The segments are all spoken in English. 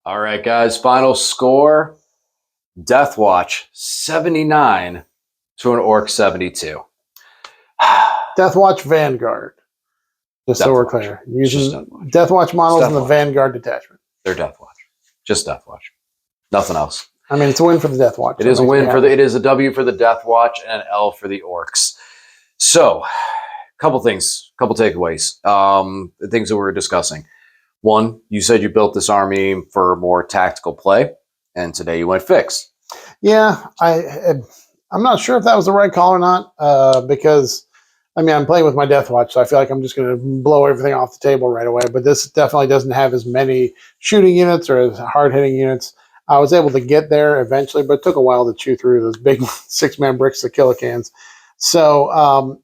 All right, guys. Final score: DeathWatch 79 to an Orc 72. DeathWatch Vanguard. Just so we're DeathWatch. clear. It's just Using DeathWatch models It's in the DeathWatch. Vanguard detachment. They're DeathWatch. Just DeathWatch. Nothing else. I mean, it's a win for the DeathWatch. It is a win for it is a W for the DeathWatch and an L for the Orks. So, couple takeaways. The things that we were discussing. One, you said you built this army for more tactical play, and today you went fixed. Yeah, I'm not sure if that was the right call or not, because I mean, I'm playing with my DeathWatch, so I feel like I'm just going to blow everything off the table right away. But this definitely doesn't have as many shooting units or as hard-hitting units. I was able to get there eventually, but it took a while to chew through those big 6-man bricks of kilocans. So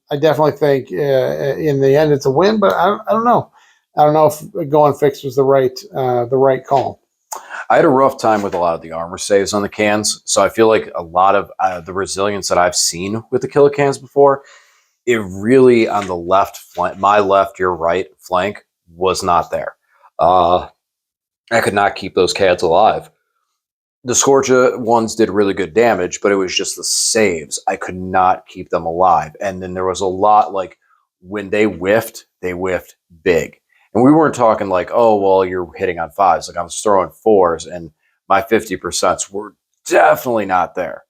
I definitely think in the end it's a win, but I don't know. I don't know if going fixed was the right call. I had a rough time with a lot of the armor saves on the cans, so I feel like a lot of the resilience that I've seen with the kilocans before, it really on the left flank, my left, your right flank was not there. I could not keep those cans alive. The Scorcha ones did really good damage, but it was just the saves. I could not keep them alive. And then there was a lot, like, when they whiffed big. And we weren't talking like, oh, well, you're hitting on 5s. Like, I was throwing 4s, and my 50% were definitely not there.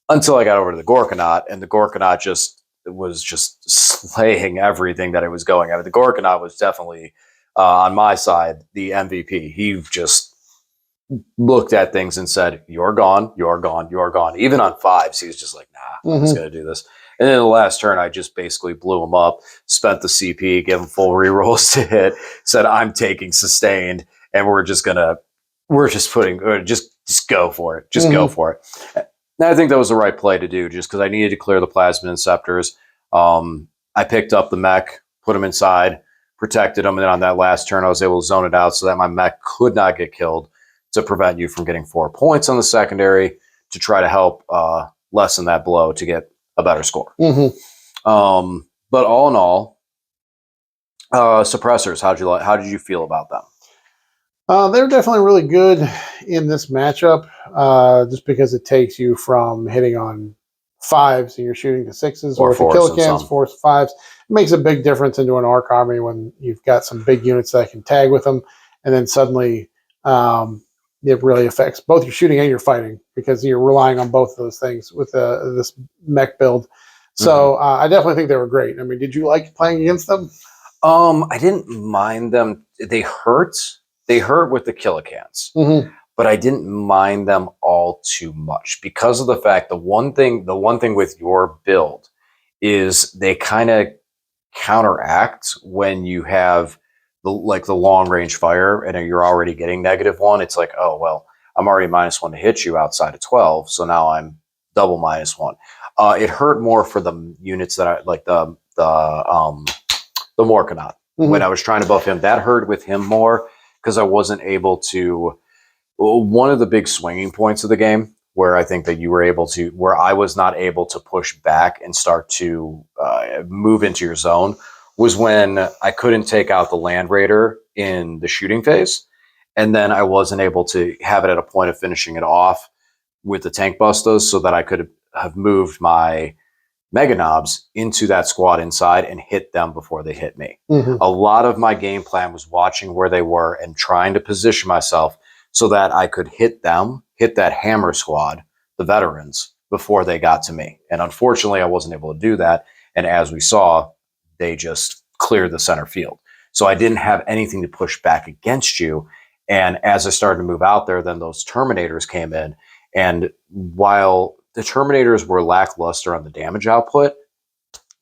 Until I got over to the Gorkanaut, and the Gorkanaut was just slaying everything that it was going at. The Gorkanaut was definitely, on my side, the MVP. He just looked at things and said, you're gone, you're gone, you're gone. Even on 5s, he was just like, nah, I'm just going to do this. And then the last turn, I just basically blew him up, spent the CP, gave him full rerolls to hit, said, I'm taking sustained, and just go for it. Just go for it. And I think that was the right play to do, just because I needed to clear the Plasma Inceptors. I picked up the mech, put them inside, protected them, and then on that last turn, I was able to zone it out so that my mech could not get killed, to prevent you from getting 4 points on the secondary, to try to help lessen that blow to get a better score. But all in all, suppressors, how did you feel about them? They're definitely really good in this matchup, just because it takes you from hitting on 5s and you're shooting to 6s, or with the kilocans, 4s, 5s. It makes a big difference into an Orc army when you've got some big units that can tag with them, and then suddenly it really affects both your shooting and your fighting, because you're relying on both of those things with this mech build. So I definitely think they were great. I mean, did you like playing against them? I didn't mind them. They hurt. They hurt with the kilocans, but I didn't mind them all too much, because of the fact the one thing with your build is they kind of counteract when you have the long range fire and you're already getting -1. It's like, oh well, I'm already -1 to hit you outside of 12, so now I'm double -1. It hurt more for the units that I like, the Morkanaut. When I was trying to buff him, that hurt with him more, because I wasn't able to. One of the big swinging points of the game, where I think that you were able to, where I was not able to push back and start to move into your zone, was when I couldn't take out the Land Raider in the shooting phase, and then I wasn't able to have it at a point of finishing it off with the tank bustos, so that I could have moved my Mega Knobs into that squad inside and hit them before they hit me. A lot of my game plan was watching where they were and trying to position myself so that I could hit that hammer squad, the veterans, before they got to me. And unfortunately, I wasn't able to do that. And as we saw, they just cleared the center field. So I didn't have anything to push back against you. And as I started to move out there, then those Terminators came in. And while the Terminators were lackluster on the damage output,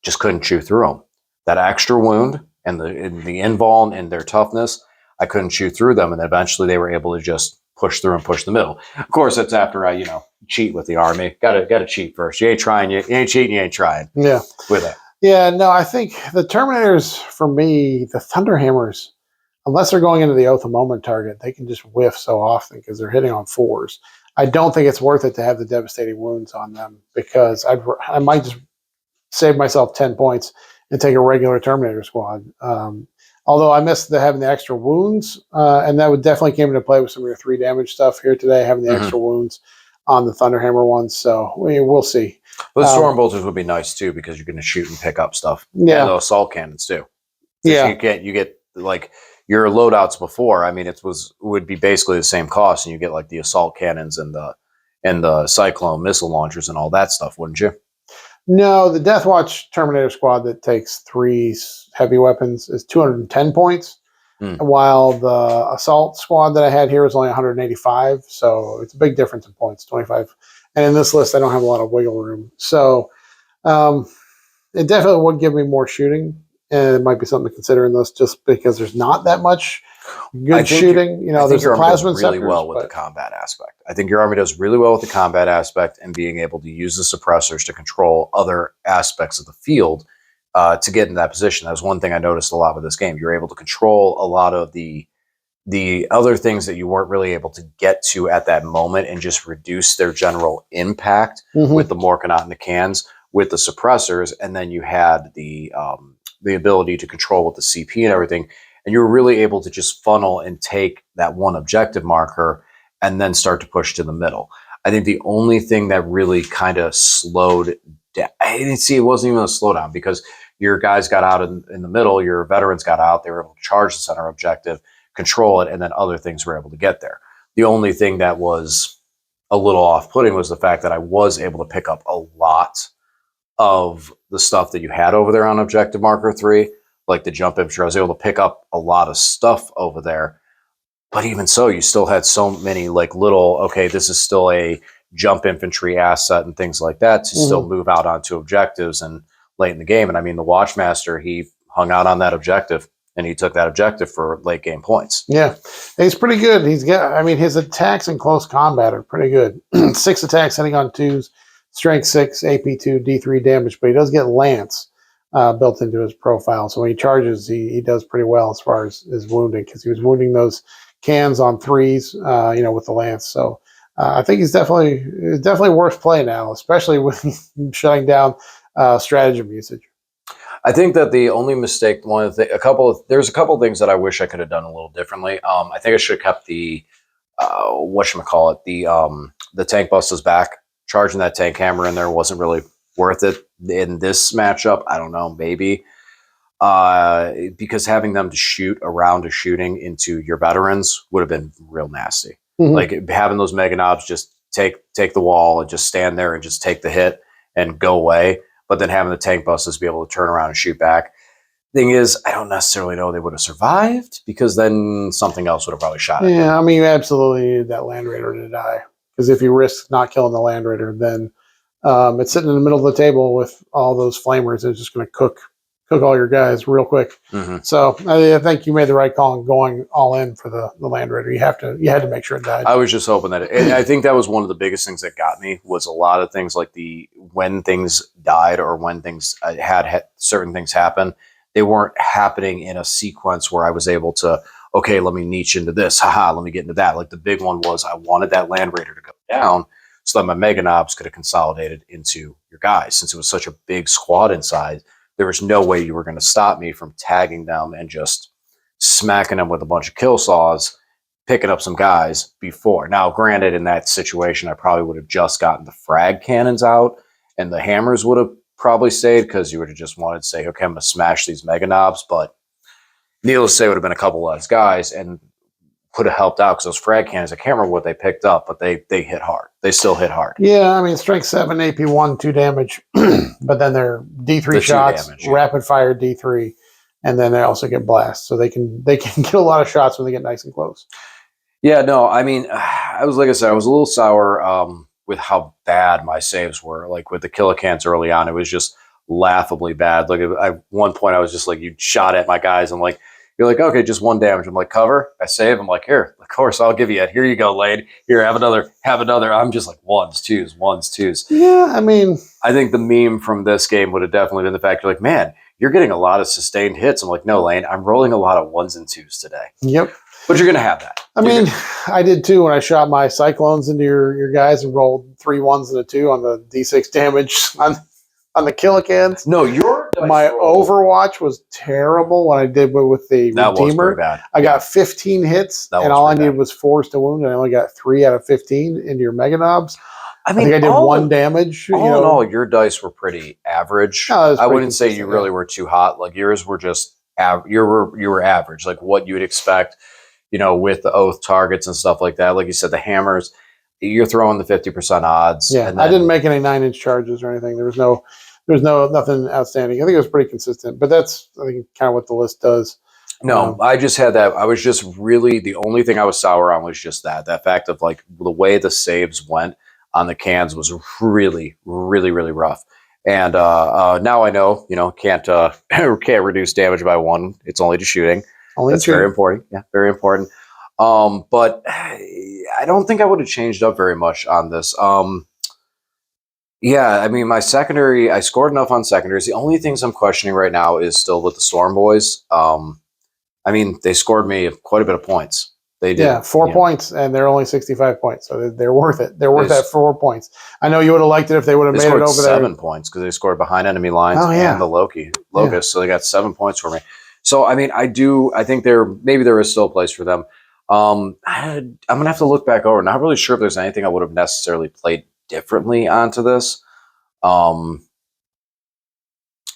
just couldn't chew through them. That extra wound and the invuln and their toughness, I couldn't chew through them. And eventually they were able to just push through and push the middle. Of course, that's after I, cheat with the army. Gotta cheat first. You ain't trying, you ain't cheating, you ain't trying. Yeah. With it. Yeah, no, I think the Terminators, for me, the Thunderhammers, unless they're going into the Oath of Moment target, they can just whiff so often because they're hitting on 4s. I don't think it's worth it to have the devastating wounds on them, because I might just save myself 10 points and take a regular Terminator squad. Although I missed having the extra wounds, and that would definitely came into play with some of your 3 damage stuff here today, having the extra wounds on the Thunderhammer ones. So we'll see. But storm bolters would be nice too because you're going to shoot and pick up stuff. Yeah, and the assault cannons too. Yeah, you get like your loadouts before. I mean, would be basically the same cost, and you get like the assault cannons and the cyclone missile launchers and all that stuff, wouldn't you? No, the DeathWatch Terminator squad that takes 3 heavy weapons is 210 points, while the assault squad that I had here is only 185. So it's a big difference in points, 25. And in this list, I don't have a lot of wiggle room. So it definitely would give me more shooting, and it might be something to consider in this, just because there's not that much good shooting. You know, there's the plasma really well with the combat aspect. I think your army does really well with the combat aspect and being able to use the suppressors to control other aspects of the field to get in that position. That was one thing I noticed a lot with this game. You're able to control a lot of the other things that you weren't really able to get to at that moment and just reduce their general impact with the Morkanaut and the cans, with the suppressors, and then you had the ability to control with the CP and everything. And you were really able to just funnel and take that one objective marker and then start to push to the middle. I think the only thing that really kind of slowed down, I didn't see, it wasn't even a slowdown because your guys got out in the middle, your veterans got out, they were able to charge the center objective, control it, and then other things were able to get there. The only thing that was a little off-putting was the fact that I was able to pick up a lot of the stuff that you had over there on objective marker 3, like the jump infantry. I was able to pick up a lot of stuff over there, but even so, you still had so many like little, okay, this is still a jump infantry asset and things like that to still move out onto objectives and late in the game. And I mean, the Watchmaster, he hung out on that objective and he took that objective for late game points. Yeah, he's pretty good. He's got, I mean, his attacks in close combat are pretty good. 6 attacks hitting on 2s, strength 6, AP 2, D3 damage, but he does get Lance built into his profile. So when he charges, he does pretty well as far as his wounding, because he was wounding those cans on 3s, with the Lance. So I think he's definitely worth playing now, especially with shutting down stratagem usage. I think that the only mistake, there's a couple of things that I wish I could have done a little differently. I think I should have kept the the tank busters back. Charging that tank hammer in there wasn't really worth it in this matchup. I don't know, maybe because having them to shoot around a shooting into your veterans would have been real nasty. Like having those mega knobs just take the wall and just stand there and just take the hit and go away. But then having the tank busters be able to turn around and shoot back. Thing is, I don't necessarily know they would have survived because then something else would have probably shot at them. I mean, you absolutely needed that Land Raider to die, because if you risk not killing the Land Raider, then it's sitting in the middle of the table with all those flamers. It's just going to cook all your guys real quick. So I think you made the right call in going all in for the Land Raider. You had to make sure it died. I was just hoping that and I think that was one of the biggest things that got me was a lot of things like when things died or when things had certain things happen, they weren't happening in a sequence where I was able to, okay, let me niche into this. Let me get into that. Like the big one was I wanted that Land Raider to go down so that my Mega Knobs could have consolidated into your guys. Since it was such a big squad inside, there was no way you were going to stop me from tagging them and just smacking them with a bunch of kill saws, picking up some guys before. Now, granted, in that situation, I probably would have just gotten the frag cannons out and the hammers would have probably stayed because you would have just wanted to say, okay, I'm going to smash these Mega Knobs. But needless to say, it would have been a couple less guys and could have helped out because those frag cannons, I can't remember what they picked up, but they hit hard. They still hit hard. Yeah, I mean, strength 7, AP 1, 2 damage, but then they're D3 shots, rapid fire D3, and then they also get blast, so they can get a lot of shots when they get nice and close. Yeah, no, I mean, like I said, I was a little sour with how bad my saves were. Like with the kilocans early on, it was just laughably bad. Like at one point, I was just like, you shot at my guys. I'm like, you're like, okay, just 1 damage. I'm like, cover. I save. I'm like, here, of course, I'll give you it. Here you go, Lade. Here, have another. I'm just like ones, twos. Yeah, I mean, I think the meme from this game would have definitely been the fact you're like, man, you're getting a lot of sustained hits. I'm like, no, Lane, I'm rolling a lot of 1s and 2s today. Yep. But you're going to have that. I mean, I did too when I shot my Cyclones into your guys and rolled 3 1s and a 2 on the D6 damage on the kilocans. No, your My Overwatch was terrible when I did with the That was Redeemer. pretty bad. I got 15 hits, and all I needed was 4 to wound, and I only got 3 out of 15 into your Mega Knobs. I think I did 1 damage. All in all, your dice were pretty average. No, I wouldn't say you really were too hot. Like yours were just you were average, like what you would expect, with the oath targets and stuff like that. Like you said, the hammers, you're throwing the 50% odds. Yeah, and then, I didn't make any 9-inch charges or anything. There was nothing outstanding. I think it was pretty consistent, but that's, I think, kind of what the list does. No, I just had that. I was just really, the only thing I was sour on was just that fact of like the way the saves went on the cans was really, really, really rough. And now I know, can't reduce damage by 1. It's only to shooting. That's very important. Yeah, very important. But I don't think I would have changed up very much on this. Yeah, I mean, my secondary, I scored enough on secondaries. The only things I'm questioning right now is still with the Storm Boys. I mean, they scored me quite a bit of points. They did. Yeah, 4 points, and they're only 65 points, so they're worth it. They're worth that 4 points. I know you would have liked it if they would have made it over 7 points because they scored behind enemy lines and the Locust, so they got 7 points for me. So, I mean, I think maybe there is still a place for them. I'm gonna have to look back over. Not really sure if there's anything I would have necessarily played differently onto this.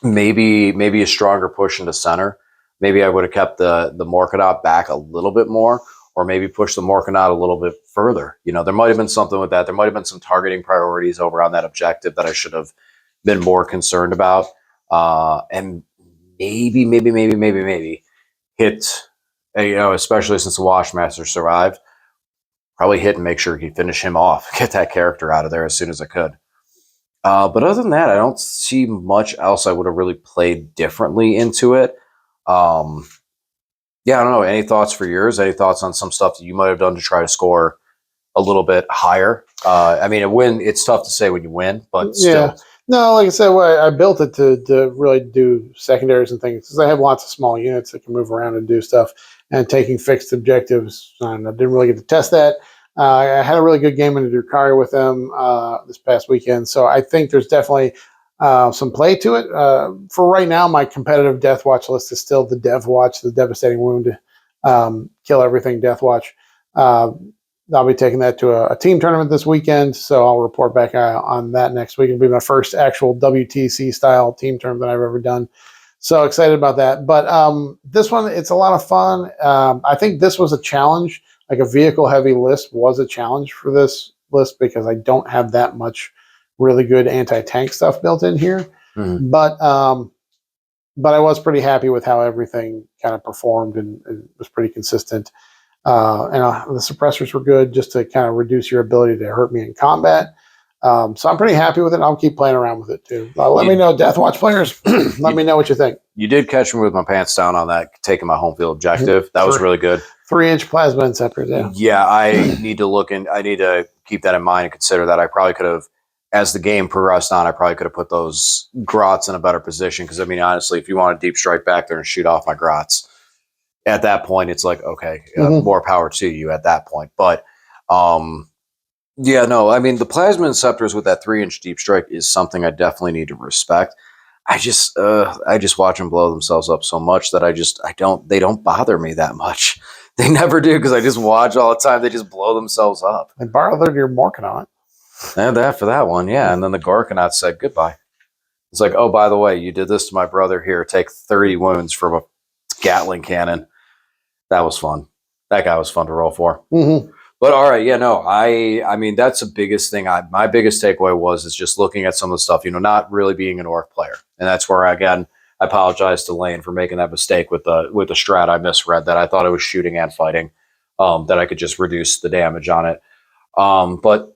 Maybe a stronger push into center. Maybe I would have kept the Morkanaut back a little bit more, or maybe push the Morkanaut a little bit further. There might have been something with that. There might have been some targeting priorities over on that objective that I should have been more concerned about. And maybe hit, especially since the Washmaster survived, probably hit and make sure he finish him off, get that character out of there as soon as I could. But other than that, I don't see much else I would have really played differently into it. Yeah, I don't know. Any thoughts for yours? Any thoughts on some stuff that you might have done to try to score a little bit higher? I mean, a win, it's tough to say when you win, but still. No, like I said, I built it to really do secondaries and things because I have lots of small units that can move around and do stuff. And taking fixed objectives, I didn't really get to test that. I had a really good game in the Drukhari with them this past weekend, so I think there's definitely some play to it. For right now, my competitive DeathWatch list is still the DevWatch, the Devastating Wound, Kill Everything DeathWatch. I'll be taking that to a team tournament this weekend, so I'll report back on that next week. It'll be my first actual WTC-style team tournament that I've ever done. So excited about that. But this one, it's a lot of fun. I think this was a challenge. Like a vehicle-heavy list was a challenge for this list because I don't have that much really good anti-tank stuff built in here. Mm-hmm. But I was pretty happy with how everything kind of performed and was pretty consistent. And the suppressors were good just to kind of reduce your ability to hurt me in combat. So I'm pretty happy with it. I'll keep playing around with it too. Let me know, DeathWatch players. Let me know what you think. You did catch me with my pants down on that, taking my home field objective. That was really good. 3-inch plasma inceptors, yeah. Yeah, I need to look in. I need to keep that in mind and consider that. I probably could have, as the game progressed on, I probably could have put those grots in a better position. Because I mean, honestly, if you want to deep strike back there and shoot off my grots, at that point, it's like, okay, more power to you at that point. But yeah, no, I mean, the plasma inceptors with that 3-inch deep strike is something I definitely need to respect. I just watch them blow themselves up so much that they don't bother me that much. They never do because I just watch all the time. They just blow themselves up. They bothered your Morkanaut. And that for that one, yeah. And then the Gorkanaut said goodbye. It's like, oh, by the way, you did this to my brother here. Take 30 wounds from a Gatling cannon. That was fun. That guy was fun to roll for. Mm-hmm. But all right, yeah, no, I mean, that's the biggest thing. My biggest takeaway is just looking at some of the stuff, not really being an orc player. And that's where, again, I apologize to Lane for making that mistake with the strat. I misread that. I thought it was shooting and fighting, that I could just reduce the damage on it. But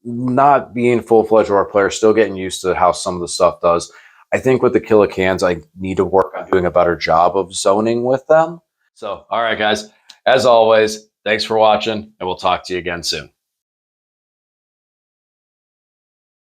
not being full-fledged orc player, still getting used to how some of the stuff does. I think with the Killicans, I need to work on doing a better job of zoning with them. So, all right, guys, as always, thanks for watching, and we'll talk to you again soon.